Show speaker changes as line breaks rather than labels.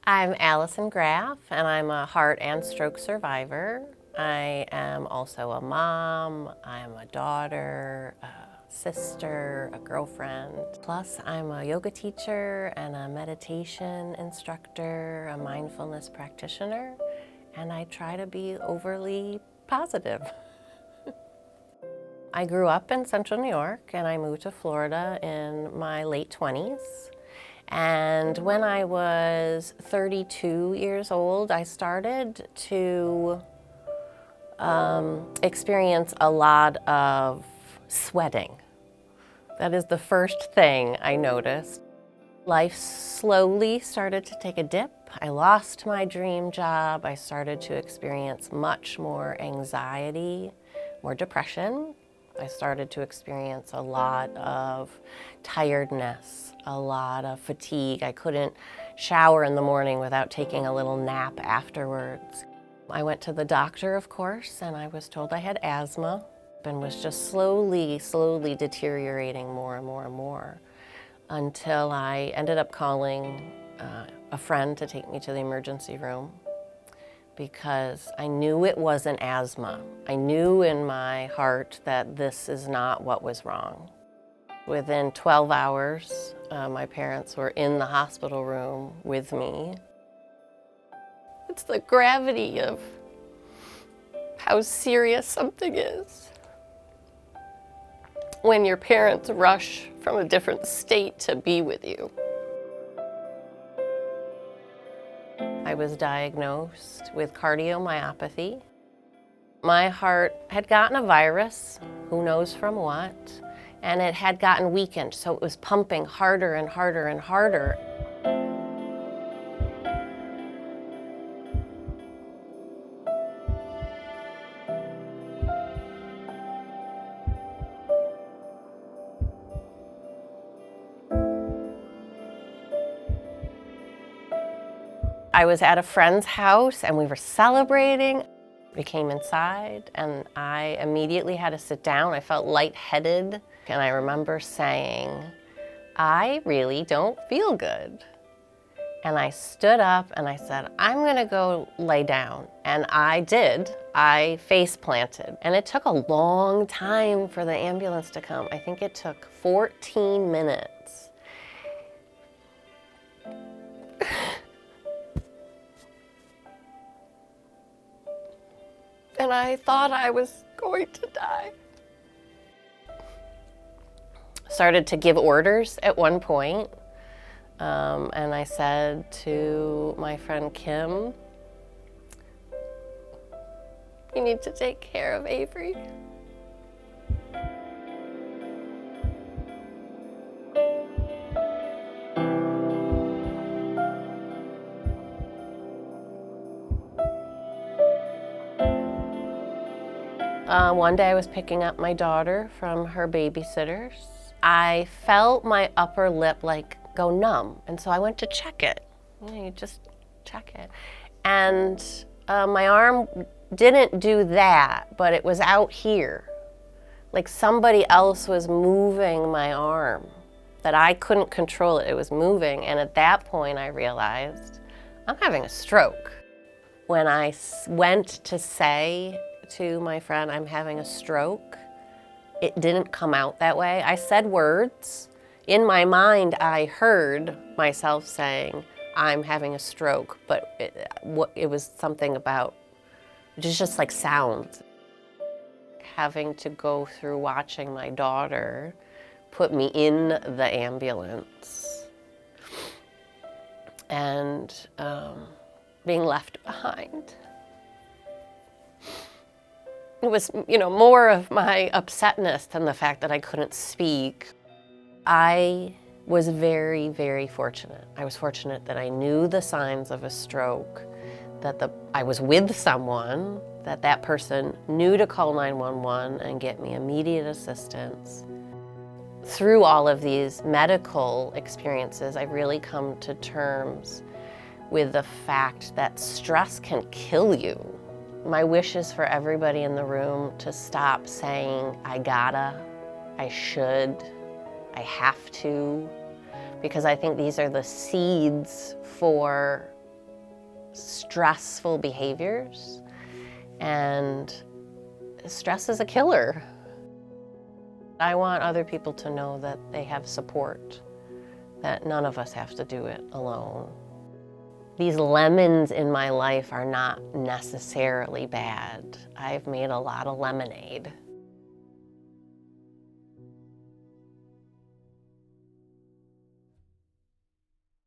I'm Allison Graff, and I'm a heart and stroke survivor. I am also a mom, I'm a daughter, a sister, a girlfriend. Plus, I'm a yoga teacher and a meditation instructor, a mindfulness practitioner, and I try to be overly positive. I grew up in Central New York, and I moved to Florida in my late 20s. And when I was 32 years old, I started to experience a lot of sweating. That is the first thing I noticed. Life slowly started to take a dip. I lost my dream job. I started to experience much more anxiety, more depression. I started to experience a lot of tiredness, a lot of fatigue. I couldn't shower in the morning without taking a little nap afterwards. I went to the doctor, of course, and I was told I had asthma and was just slowly deteriorating more and more until I ended up calling a friend to take me to the emergency room because I knew it wasn't asthma. I knew in my heart that this is not what was wrong. Within 12 hours, my parents were in the hospital room with me. It's the gravity of how serious something is when your parents rush from a different state to be with you. I was diagnosed with cardiomyopathy. My heart had gotten a virus, who knows from what, and it had gotten weakened, so it was pumping harder and harder and harder. I was at a friend's house and we were celebrating. We came inside and I immediately had to sit down. I felt lightheaded. And I remember saying, I really don't feel good. And I stood up and I said, I'm gonna go lay down. And I did. I face planted. And it took a long time for the ambulance to come. I think it took 14 minutes. And I thought I was going to die. Started to give orders at one point, and I said to my friend Kim, you need to take care of Avery. One day I was picking up my daughter from her babysitters. I felt my upper lip go numb, and so I went to check it. You just check it. And my arm didn't do that, but it was out here. Like somebody else was moving my arm, that I couldn't control it. It was moving, and at that point I realized I'm having a stroke. When I went to say to my friend, I'm having a stroke, it didn't come out that way. I said words. In my mind, I heard myself saying, I'm having a stroke, but it was something about, just like sounds. Having to go through watching my daughter put me in the ambulance and being left behind. It was, more of my upsetness than the fact that I couldn't speak. I was very, very fortunate. I was fortunate that I knew the signs of a stroke, that I was with someone, that person knew to call 911 and get me immediate assistance. Through all of these medical experiences, I've really come to terms with the fact that stress can kill you. My wish is for everybody in the room to stop saying, I gotta, I should, I have to, because I think these are the seeds for stressful behaviors, and stress is a killer. I want other people to know that they have support, that none of us have to do it alone. These lemons in my life are not necessarily bad. I've made a lot of lemonade.